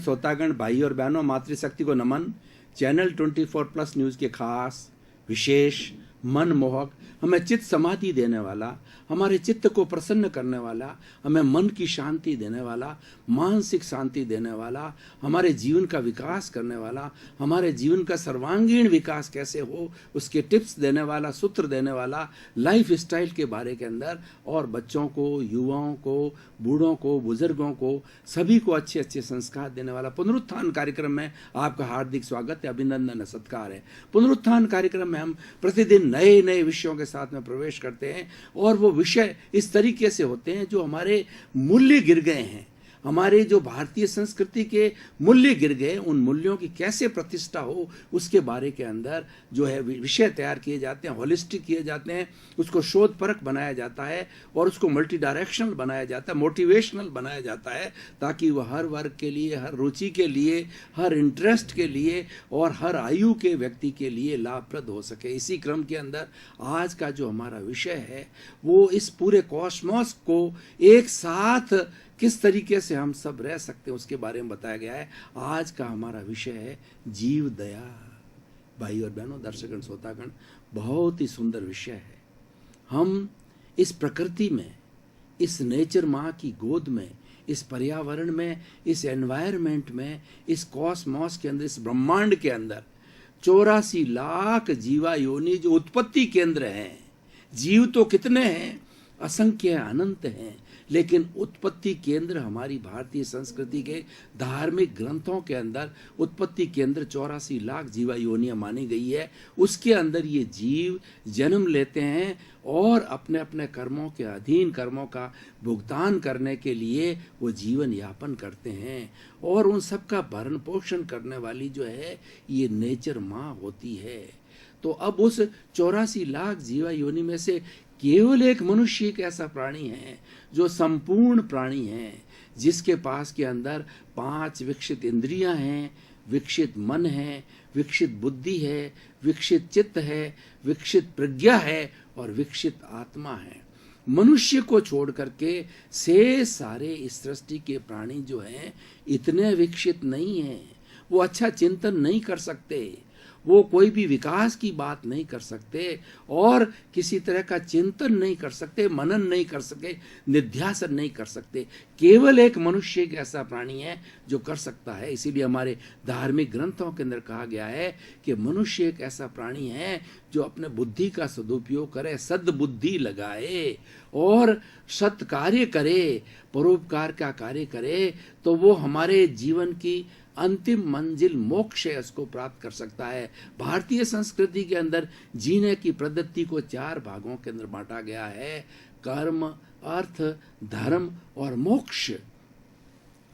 श्रोतागण, भाई और बहनों, मातृशक्ति को नमन। चैनल 24+ न्यूज़ के खास, विशेष, मनमोहक, हमें चित्त समाधि देने वाला, हमारे चित्त को प्रसन्न करने वाला, हमें मन की शांति देने वाला, मानसिक शांति देने वाला, हमारे जीवन का विकास करने वाला, हमारे जीवन का सर्वांगीण विकास कैसे हो उसके टिप्स देने वाला, सूत्र देने वाला, लाइफ स्टाइल के बारे के अंदर, और बच्चों को, युवाओं को, बूढ़ों को, बुजुर्गों को, सभी को अच्छे अच्छे संस्कार देने वाला पुनरुत्थान कार्यक्रम में आपका हार्दिक स्वागत है, अभिनंदन है, सत्कार है। पुनरुत्थान कार्यक्रम में हम प्रतिदिन नए नए विषयों के साथ में प्रवेश करते हैं, और वो विषय इस तरीके से होते हैं जो हमारे मूल्य गिर गए हैं, हमारे जो भारतीय संस्कृति के मूल्य गिर गए, उन मूल्यों की कैसे प्रतिष्ठा हो उसके बारे के अंदर जो है विषय तैयार किए जाते हैं, होलिस्टिक किए जाते हैं, उसको शोध परक बनाया जाता है और उसको मल्टी डायरेक्शनल बनाया जाता है, मोटिवेशनल बनाया जाता है, ताकि वह हर वर्ग के लिए, हर रुचि के लिए, हर इंटरेस्ट के लिए और हर आयु के व्यक्ति के लिए लाभप्रद हो सके। इसी क्रम के अंदर आज का जो हमारा विषय है वो इस पूरे कॉस्मोस को एक साथ किस तरीके से हम सब रह सकते हैं उसके बारे में बताया गया है। आज का हमारा विषय है जीव दया। भाई और बहनों, दर्शकगण, श्रोतागण, बहुत ही सुंदर विषय है। हम इस प्रकृति में, इस नेचर माँ की गोद में, इस पर्यावरण में, इस एनवायरनमेंट में, इस कॉस्मोस के अंदर, इस ब्रह्मांड के अंदर 84 लाख जीवा योनि जो उत्पत्ति केंद्र हैं। जीव तो कितने हैं, असंख्य, अनंत हैं, लेकिन उत्पत्ति केंद्र हमारी भारतीय संस्कृति के धार्मिक ग्रंथों के अंदर उत्पत्ति केंद्र 84 लाख जीवा योनियां मानी गई है। उसके अंदर ये जीव जन्म लेते हैं और अपने अपने कर्मों के अधीन कर्मों का भुगतान करने के लिए वो जीवन यापन करते हैं, और उन सब का भरण पोषण करने वाली जो है ये नेचर माँ होती है। तो अब उस 84 लाख जीवा योनि में से केवल एक मनुष्य एक ऐसा प्राणी है जो संपूर्ण प्राणी है, जिसके पास के अंदर 5 विकसित इंद्रियां हैं, विकसित मन है, विकसित बुद्धि है, विकसित चित्त है, विकसित प्रज्ञा है और विकसित आत्मा है। मनुष्य को छोड़ करके से सारे इस सृष्टि के प्राणी जो हैं इतने विकसित नहीं हैं। वो अच्छा चिंतन नहीं कर सकते, वो कोई भी विकास की बात नहीं कर सकते और किसी तरह का चिंतन नहीं कर सकते, मनन नहीं कर सके, निध्यासन नहीं कर सकते। केवल एक मनुष्य एक ऐसा प्राणी है जो कर सकता है। इसीलिए हमारे धार्मिक ग्रंथों के अंदर कहा गया है कि मनुष्य एक ऐसा प्राणी है जो अपने बुद्धि का सदुपयोग करे, सद्बुद्धि लगाए और सत् कार्य करे, परोपकार का कार्य करे, तो वो हमारे जीवन की अंतिम मंजिल मोक्ष है, उसको प्राप्त कर सकता है। भारतीय संस्कृति के अंदर जीने की पद्धति को 4 भागों के अंदर बांटा गया है: कर्म, अर्थ, धर्म और मोक्ष।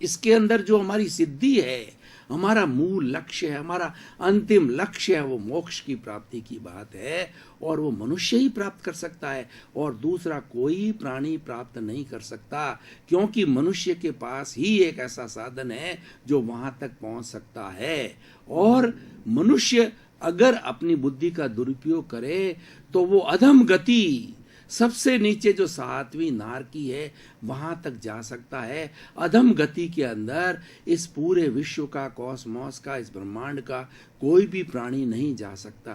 इसके अंदर जो हमारी सिद्धि है, हमारा मूल लक्ष्य है, हमारा अंतिम लक्ष्य है, वो मोक्ष की प्राप्ति की बात है, और वो मनुष्य ही प्राप्त कर सकता है और दूसरा कोई प्राणी प्राप्त नहीं कर सकता, क्योंकि मनुष्य के पास ही एक ऐसा साधन है जो वहां तक पहुंच सकता है। और मनुष्य अगर अपनी बुद्धि का दुरुपयोग करे तो वो अधम गति, सबसे नीचे जो 7वीं नारकी है, वहां तक जा सकता है। अधम गति के अंदर इस पूरे विश्व का, कॉस्मोस का, इस ब्रह्मांड का कोई भी प्राणी नहीं जा सकता।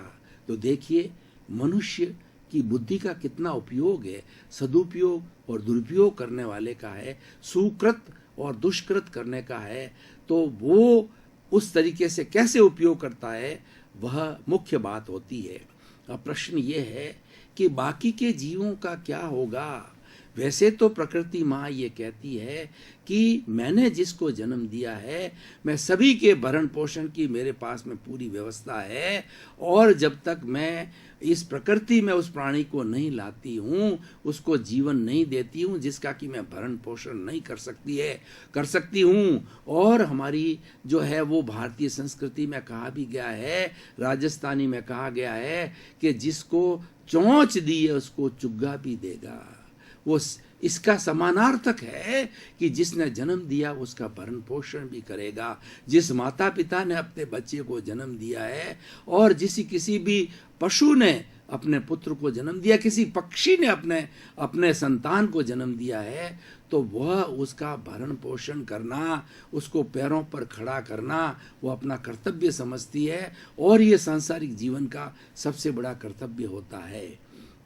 तो देखिए मनुष्य की बुद्धि का कितना उपयोग है, सदुपयोग और दुरुपयोग करने वाले का है, सुकृत और दुष्कृत करने का है। तो वो उस तरीके से कैसे उपयोग करता है, वह मुख्य बात होती है। अब प्रश्न ये है कि बाकी के जीवों का क्या होगा। वैसे तो प्रकृति माँ ये कहती है कि मैंने जिसको जन्म दिया है, मैं सभी के भरण पोषण की मेरे पास में पूरी व्यवस्था है, और जब तक मैं इस प्रकृति में उस प्राणी को नहीं लाती हूँ, उसको जीवन नहीं देती हूँ जिसका कि मैं भरण पोषण नहीं कर सकती हूँ। और हमारी जो है वो भारतीय संस्कृति में कहा भी गया है, राजस्थानी में कहा गया है कि जिसको चोंच दी है उसको चुग्गा भी देगा। वो इसका समानार्थक है कि जिसने जन्म दिया उसका भरण पोषण भी करेगा। जिस माता पिता ने अपने बच्चे को जन्म दिया है और किसी भी पशु ने अपने पुत्र को जन्म दिया, किसी पक्षी ने अपने संतान को जन्म दिया है, तो वह उसका भरण पोषण करना, उसको पैरों पर खड़ा करना वो अपना कर्तव्य समझती है और ये सांसारिक जीवन का सबसे बड़ा कर्तव्य होता है।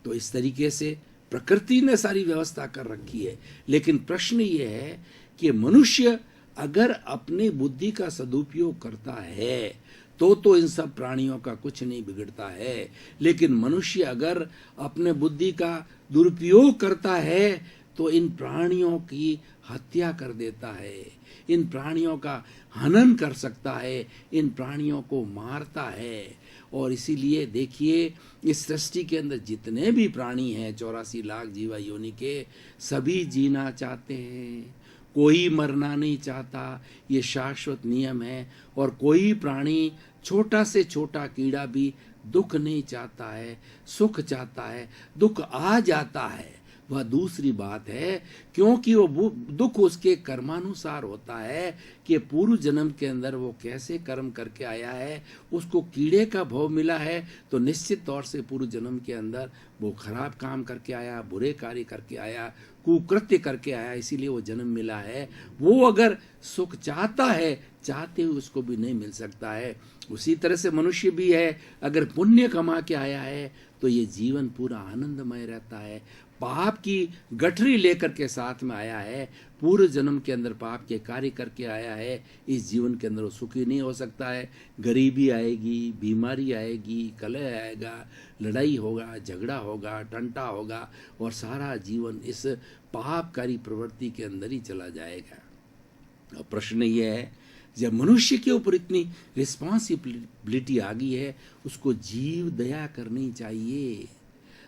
तो इस तरीके से प्रकृति ने सारी व्यवस्था कर रखी है। लेकिन प्रश्न ये है कि मनुष्य अगर अपनी बुद्धि का सदुपयोग करता है तो इन सब प्राणियों का कुछ नहीं बिगड़ता है। लेकिन मनुष्य अगर अपने बुद्धि का दुरुपयोग करता है तो इन प्राणियों की हत्या कर देता है, इन प्राणियों का हनन कर सकता है, इन प्राणियों को मारता है। और इसीलिए देखिए इस सृष्टि के अंदर जितने भी प्राणी हैं 84 लाख जीवा योनि के, सभी जीना चाहते हैं, कोई मरना नहीं चाहता, ये शाश्वत नियम है। और कोई प्राणी, छोटा से छोटा कीड़ा भी दुख नहीं चाहता है, सुख चाहता है। दुख आ जाता है वह दूसरी बात है, क्योंकि वो दुख उसके कर्मानुसार होता है कि पूर्व जन्म के अंदर वो कैसे कर्म करके आया है। उसको कीड़े का भव मिला है तो निश्चित तौर से पूर्व जन्म के अंदर वो खराब काम करके आया, बुरे कार्य करके आया, कुकृत्य करके आया, इसीलिए वो जन्म मिला है। वो अगर सुख चाहता है, चाहते हुए उसको भी नहीं मिल सकता है। उसी तरह से मनुष्य भी है, अगर पुण्य कमा के आया है तो ये जीवन पूरा आनंदमय रहता है। पाप की गठरी लेकर के साथ में आया है, पूर्व जन्म के अंदर पाप के कार्य करके आया है, इस जीवन के अंदर वो सुखी नहीं हो सकता है। गरीबी आएगी, बीमारी आएगी, कलह आएगा, लड़ाई होगा, झगड़ा होगा, टंटा होगा और सारा जीवन इस पापकारी प्रवृत्ति के अंदर ही चला जाएगा। और प्रश्न ये है, जब मनुष्य के ऊपर इतनी रिस्पॉन्सिबिलिटी आ गई है, उसको जीव दया करनी चाहिए।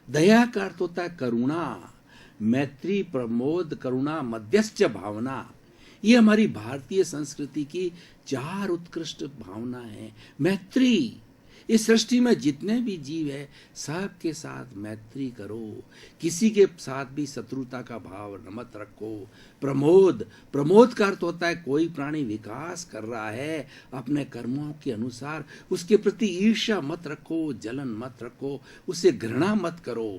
दया का अर्थ होता है करुणा, मैत्री, प्रमोद, करुणा, मध्यस्थ भावना। ये हमारी भारतीय संस्कृति की 4 उत्कृष्ट भावना है। मैत्री, इस सृष्टि में जितने भी जीव है सबके साथ मैत्री करो, किसी के साथ भी शत्रुता का भाव मत रखो। प्रमोद, प्रमोद का अर्थ होता है कोई प्राणी विकास कर रहा है अपने कर्मों के अनुसार, उसके प्रति ईर्ष्या मत रखो, जलन मत रखो, उसे घृणा मत करो।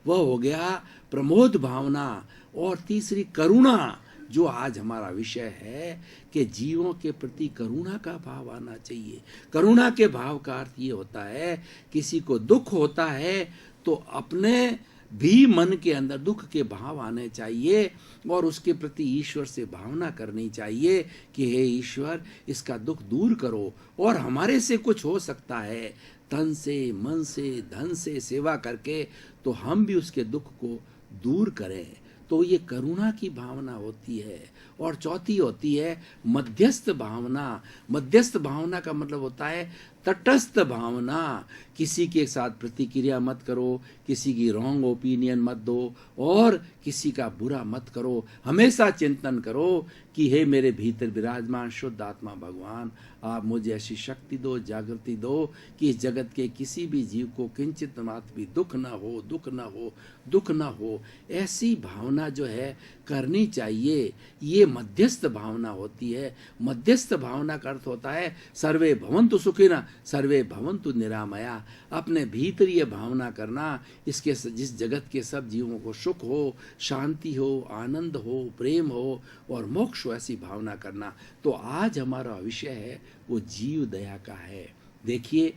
वह हो गया प्रमोद भावना। और तीसरी करुणा, जो आज हमारा विषय है कि जीवों के प्रति करुणा का भाव आना चाहिए। करुणा के भाव का अर्थ ये होता है, किसी को दुख होता है तो अपने भी मन के अंदर दुख के भाव आने चाहिए और उसके प्रति ईश्वर से भावना करनी चाहिए कि हे ईश्वर, इसका दुख दूर करो। और हमारे से कुछ हो सकता है, तन से, मन से, धन से सेवा करके, तो हम भी उसके दुख को दूर करें। तो ये करुणा की भावना होती है। और चौथी होती है मध्यस्थ भावना। मध्यस्थ भावना का मतलब होता है तटस्थ भावना। किसी के साथ प्रतिक्रिया मत करो, किसी की रॉन्ग ओपिनियन मत दो और किसी का बुरा मत करो। हमेशा चिंतन करो कि हे मेरे भीतर विराजमान शुद्ध आत्मा भगवान, आप मुझे ऐसी शक्ति दो, जागृति दो कि इस जगत के किसी भी जीव को किंचित मात्र भी दुख ना हो, दुख ना हो, दुख ना हो। ऐसी भावना जो है करनी चाहिए। ये मध्यस्थ भावना होती है। मध्यस्थ भावना का अर्थ होता है सर्वे भवन्तु सुखिनः सर्वे भवन्तु निरामया। अपने भीतर ये भावना करना, इसके जिस जगत के सब जीवों को सुख हो, शांति हो, आनंद हो, प्रेम हो और मोक्ष हो, ऐसी भावना करना। तो आज हमारा विषय है वो जीव दया का है। देखिए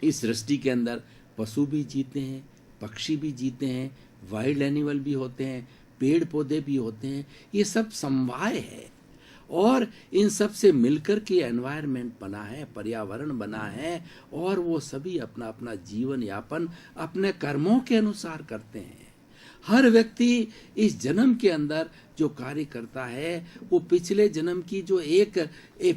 इस सृष्टि के अंदर पशु भी जीते हैं, पक्षी भी जीते हैं, वाइल्ड एनिमल भी होते हैं, पेड़ पौधे भी होते हैं। ये सब समवाय है और इन सब से मिलकर के एनवायरनमेंट बना है, पर्यावरण बना है और वो सभी अपना अपना जीवन यापन अपने कर्मों के अनुसार करते हैं। हर व्यक्ति इस जन्म के अंदर जो कार्य करता है वो पिछले जन्म की जो एक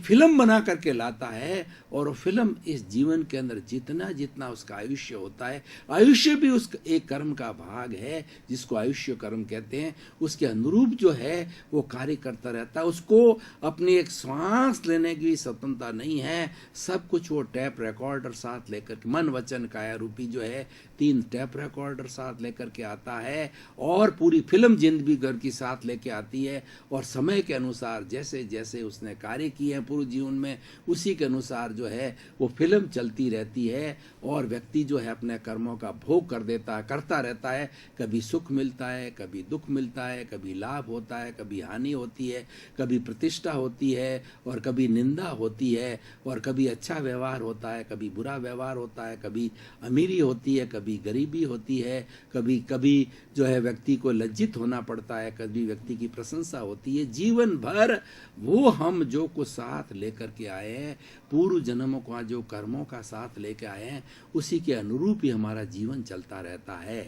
फिल्म बना करके लाता है, और वो फिल्म इस जीवन के अंदर जितना जितना उसका आयुष्य होता है, आयुष्य भी उस एक कर्म का भाग है जिसको आयुष्य कर्म कहते हैं, उसके अनुरूप जो है वो कार्य करता रहता है। उसको अपनी एक श्वास लेने की स्वतंत्रता नहीं है, सब कुछ वो टैप रिकॉर्डर साथ लेकर के, मन वचन काया रूपी जो है 3 टैप रिकॉर्डर साथ लेकर के आता है, और पूरी फिल्म जिंदगी घर की साथ लेके आती है, और समय के अनुसार जैसे जैसे उसने कार्य किए हैं पूरे जीवन में, उसी के अनुसार जो है वो फिल्म चलती रहती है, और व्यक्ति जो है अपने कर्मों का भोग कर देता है, करता रहता है। कभी सुख मिलता है, कभी दुख मिलता है, कभी लाभ होता है, कभी हानि होती है, कभी प्रतिष्ठा होती है और कभी निंदा होती है, और कभी अच्छा व्यवहार होता है, कभी बुरा व्यवहार होता है, कभी अमीरी होती है, कभी गरीबी होती है, कभी कभी जो है व्यक्ति को लज्जित होना पड़ता है, कभी व्यक्ति की प्रशंसा होती है। जीवन भर वो हम जो कुछ साथ लेकर के आए हैं, पूर्व जन्मों का जो कर्मों का साथ लेकर आए हैं, उसी के अनुरूप ही हमारा जीवन चलता रहता है।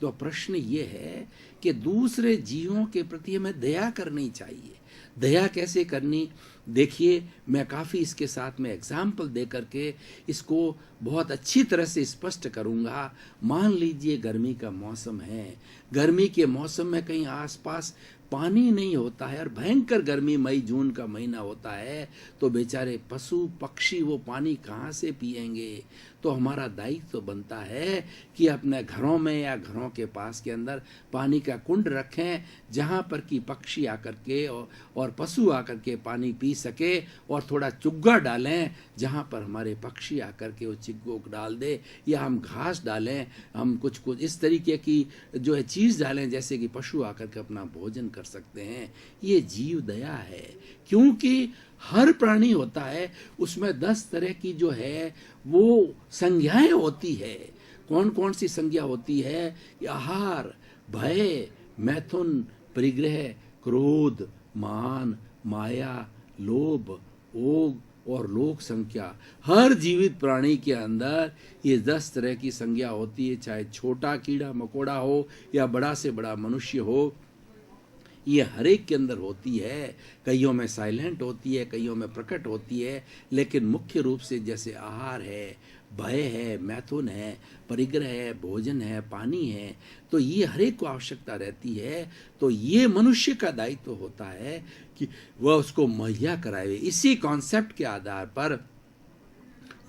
तो प्रश्न ये है कि दूसरे जीवों के प्रति हमें दया करनी चाहिए। दया कैसे करनी, देखिए मैं काफ़ी इसके साथ में एग्जाम्पल दे करके इसको बहुत अच्छी तरह से स्पष्ट करूँगा। मान लीजिए गर्मी का मौसम है, गर्मी के मौसम में कहीं आसपास पानी नहीं होता है और भयंकर गर्मी मई जून का महीना होता है, तो बेचारे पशु पक्षी वो पानी कहाँ से पिएंगे। तो हमारा दायित्व तो बनता है कि अपने घरों में या घरों के पास के अंदर पानी का कुंड रखें, जहाँ पर कि पक्षी आकर के और पशु आकर के पानी पी सके, और थोड़ा चुग्गा डालें जहाँ पर हमारे पक्षी आकर के वो चिग्गो डाल दे, या हम घास डालें, हम कुछ कुछ इस तरीके की जो है चीज़ डालें जैसे कि पशु आकर के अपना भोजन कर सकते हैं। ये जीव दया है, क्योंकि हर प्राणी होता है उसमें 10 तरह की जो है वो संज्ञाएं होती है। कौन कौन सी संज्ञा होती है? आहार, भय, मैथुन, परिग्रह, क्रोध, मान, माया, लोभ, ओग और लोक संख्या। हर जीवित प्राणी के अंदर ये 10 तरह की संज्ञा होती है, चाहे छोटा कीड़ा मकोड़ा हो या बड़ा से बड़ा मनुष्य हो, ये हर एक के अंदर होती है। कईयों में साइलेंट होती है, कईयों में प्रकट होती है, लेकिन मुख्य रूप से जैसे आहार है, भय है, मैथुन है, परिग्रह है, भोजन है, पानी है, तो ये हर एक को आवश्यकता रहती है। तो ये मनुष्य का दायित्व होता है कि वह उसको मुहैया कराए। इसी कॉन्सेप्ट के आधार पर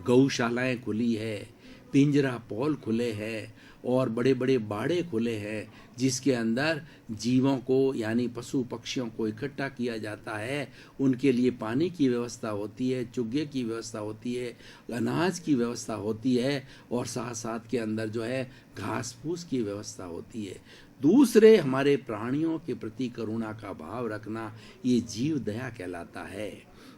गौशालाएं खुली है, पिंजरा पॉल खुले हैं और बड़े बड़े बाड़े खुले हैं, जिसके अंदर जीवों को यानी पशु पक्षियों को इकट्ठा किया जाता है। उनके लिए पानी की व्यवस्था होती है, चुग्गे की व्यवस्था होती है, अनाज की व्यवस्था होती है, और साथ साथ के अंदर जो है घास फूस की व्यवस्था होती है। दूसरे हमारे प्राणियों के प्रति करुणा का भाव रखना, ये जीव दया कहलाता है।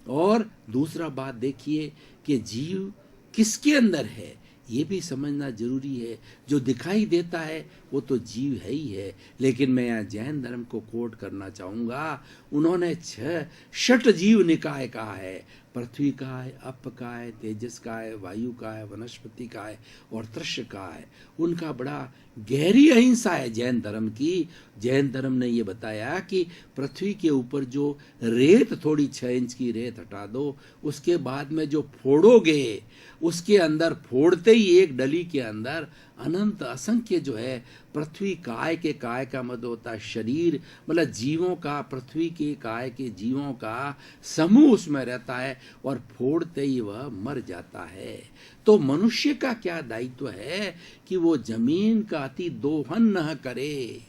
और दूसरा बात देखिए कि जीव किसके अंदर है, ये भी समझना जरूरी है। जो दिखाई देता है वो तो जीव है ही है, लेकिन मैं यहाँ जैन धर्म को कोट करना चाहूँगा। उन्होंने 6 षट जीव निकाय कहा है, पृथ्वी का है, अप का है, तेजस का है, वायु का है, वनस्पति का है और तृष्ण का है। उनका बड़ा गहरी अहिंसा है जैन धर्म की। जैन धर्म ने ये बताया कि पृथ्वी के ऊपर जो रेत, थोड़ी 6 इंच की रेत हटा दो, उसके बाद में जो फोड़ोगे, उसके अंदर फोड़ते ही एक डली के अंदर अनंत असंख्य जो है पृथ्वी काय का मद होता है शरीर, मतलब जीवों का, पृथ्वी के काय के जीवों का समूह उसमें रहता है, और फोड़ते ही वह मर जाता है। तो मनुष्य का क्या दायित्व है कि वो जमीन का अति दोहन न करे।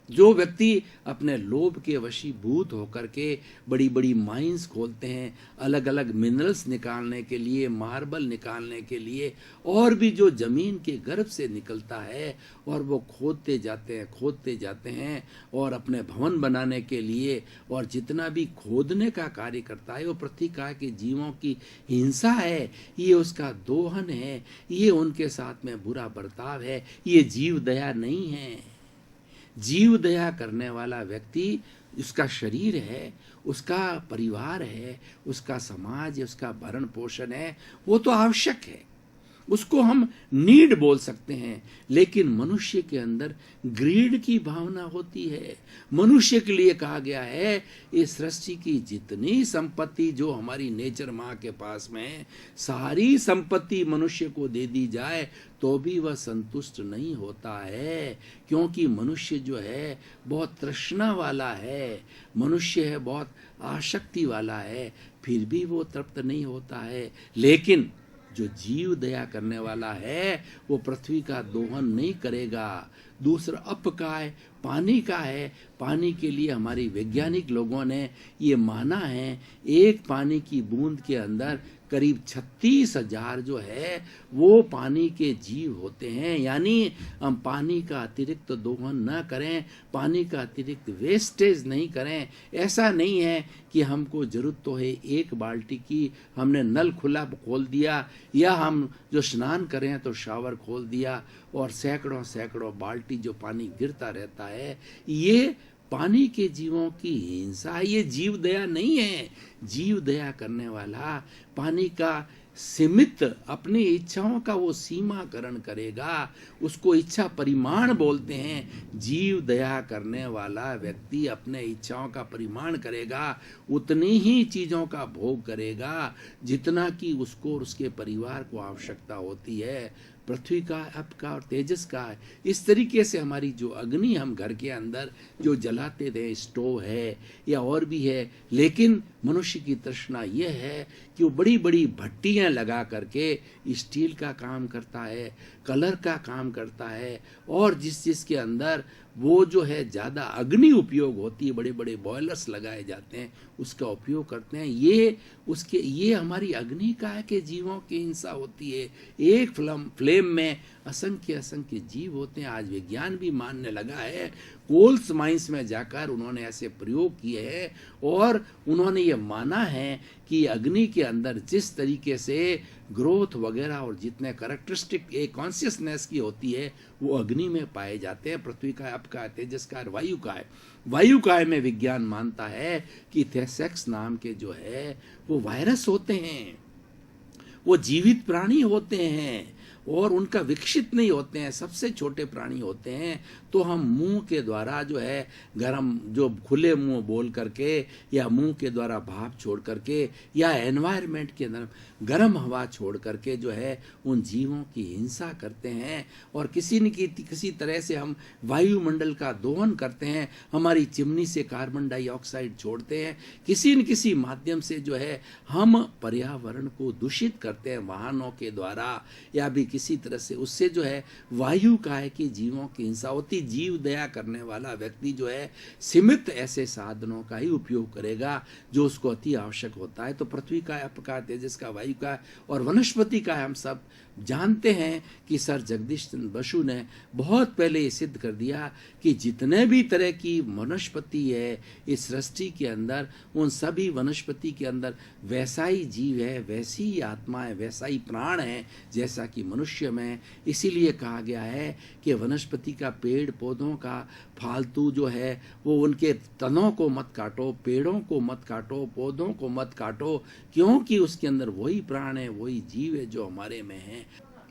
जो व्यक्ति अपने लोभ के वशीभूत होकर के बड़ी बड़ी माइंस खोलते हैं, अलग अलग मिनरल्स निकालने के लिए, मार्बल निकालने के लिए, और भी जो जमीन के गर्भ से निकलता है, और वो खोदते जाते हैं और अपने भवन बनाने के लिए, और जितना भी खोदने का कार्य करता है वो पृथ्वी का के जीवों की हिंसा है, ये उसका दोहन है, ये उनके साथ में बुरा बर्ताव है। ये जीव दया नहीं है। जीव दया करने वाला व्यक्ति, उसका शरीर है, उसका परिवार है, उसका समाज है, उसका भरण पोषण है, वो तो आवश्यक है। उसको हम नीड बोल सकते हैं, लेकिन मनुष्य के अंदर ग्रीड की भावना होती है। मनुष्य के लिए कहा गया है इस सृष्टि की जितनी संपत्ति जो हमारी नेचर माँ के पास में है, सारी संपत्ति मनुष्य को दे दी जाए तो भी वह संतुष्ट नहीं होता है, क्योंकि मनुष्य जो है बहुत तृष्णा वाला है, मनुष्य है बहुत आसक्ति वाला है, फिर भी वो तृप्त नहीं होता है। लेकिन जो जीव दया करने वाला है वो पृथ्वी का दोहन नहीं करेगा। दूसरा अपकाय पानी का है। पानी के लिए हमारी वैज्ञानिक लोगों ने ये माना है, एक पानी की बूंद के अंदर करीब 36,000 जो है वो पानी के जीव होते हैं। यानी हम पानी का अतिरिक्त दोहन न करें, पानी का अतिरिक्त वेस्टेज नहीं करें। ऐसा नहीं है कि हमको जरूरत तो है एक बाल्टी की, हमने नल खुला खोल दिया, या हम जो स्नान करें तो शावर खोल दिया और सैकड़ों सैकड़ों बाल्टी जो पानी गिरता रहता है, ये पानी के जीवों की हिंसा, ये जीव दया नहीं है। जीव दया करने वाला पानी का सीमित अपनी इच्छाओं का वो सीमाकरण करेगा, उसको इच्छा परिमाण बोलते हैं। जीव दया करने वाला व्यक्ति अपने इच्छाओं का परिमाण करेगा, उतनी ही चीजों का भोग करेगा जितना कि उसको और उसके परिवार को आवश्यकता होती है। पृथ्वी का, अप का और तेजस का है। इस तरीके से हमारी जो अग्नि हम घर के अंदर जो जलाते थे, स्टोव है या और भी है, लेकिन मनुष्य की तृष्णा यह है कि वो बड़ी बड़ी भट्टियां लगा करके स्टील का काम करता है, कलर का काम करता है, और जिस के अंदर वो जो है ज़्यादा अग्नि उपयोग होती है, बड़े बड़े बॉयलर्स लगाए जाते हैं, उसका उपयोग करते हैं। ये हमारी अग्नि काय के जीवों की हिंसा होती है। एक फ्लेम में असंख्य जीव होते हैं। आज विज्ञान भी मानने लगा है, कोल्स माइंस में जाकर उन्होंने ऐसे प्रयोग किए हैं और उन्होंने ये माना है कि अग्नि के अंदर जिस तरीके से ग्रोथ वगैरह और जितने कैरेक्टरिस्टिक एक कॉन्शियसनेस की होती है वो अग्नि में पाए जाते हैं। पृथ्वी का, अप का, तेजस का, वायु का है। वायु काय में विज्ञान मानता है कि थेसेक्स नाम के जो है वो वायरस होते हैं, वो जीवित प्राणी होते हैं और उनका विकसित नहीं होते हैं, सबसे छोटे प्राणी होते हैं। तो हम मुंह के द्वारा जो है गर्म, जो खुले मुंह बोल करके या मुंह के द्वारा भाप छोड़ करके या एनवायरनमेंट के अंदर गर्म हवा छोड़ करके जो है उन जीवों की हिंसा करते हैं और किसी न किसी तरह से हम वायुमंडल का दोहन करते हैं, हमारी चिमनी से कार्बन डाइऑक्साइड छोड़ते हैं, किसी न किसी माध्यम से जो है हम पर्यावरण को दूषित करते हैं वाहनों के द्वारा या भी किसी तरह से। उससे जो है वायु काय की जीवों की हिंसा होती। जीव दया करने वाला व्यक्ति जो है सीमित ऐसे साधनों का ही उपयोग करेगा जो उसको अति आवश्यक होता है। तो पृथ्वी का, अप का, तेजस का, वायु का और वनस्पति का हम सब जानते हैं कि सर जगदीश चंद्र बसु ने बहुत पहले ये सिद्ध कर दिया कि जितने भी तरह की वनस्पति है इस सृष्टि के अंदर, उन सभी वनस्पति के अंदर वैसा ही जीव है, वैसी ही आत्मा है, वैसा ही प्राण है जैसा कि मनुष्य में। इसीलिए कहा गया है कि वनस्पति का, पेड़ पौधों का फालतू जो है वो उनके तनों को मत काटो, पेड़ों को मत काटो, पौधों को मत काटो, क्योंकि उसके अंदर वही प्राण है, वही जीव है जो हमारे में है।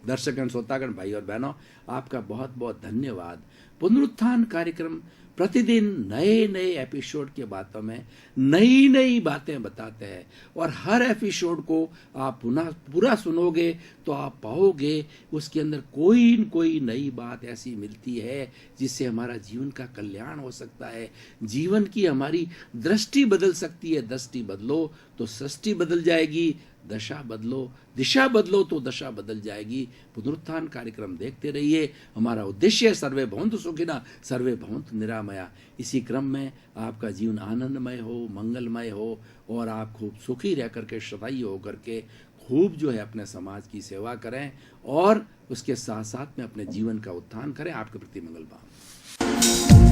दर्शकगण, श्रोतागण, भाई और बहनों, आपका बहुत बहुत धन्यवाद। पुनरुत्थान कार्यक्रम प्रतिदिन नए नए एपिसोड के बातों में नई नई बातें बताते हैं और हर एपिसोड को आप पुनः पूरा सुनोगे तो आप पाओगे उसके अंदर कोई न कोई नई बात ऐसी मिलती है जिससे हमारा जीवन का कल्याण हो सकता है, जीवन की हमारी दृष्टि बदल सकती है। दृष्टि बदलो तो सृष्टि बदल जाएगी, दशा बदलो, दिशा बदलो तो दशा बदल जाएगी। पुनरुत्थान कार्यक्रम देखते रहिए। हमारा उद्देश्य है सर्वे भवन्तु सुखिनः सर्वे भवन्तु निरामया। इसी क्रम में आपका जीवन आनंदमय हो, मंगलमय हो और आप खूब सुखी रह करके, सदाई होकर के खूब जो है अपने समाज की सेवा करें और उसके साथ साथ में अपने जीवन का उत्थान करें। आपके प्रति मंगल भाव।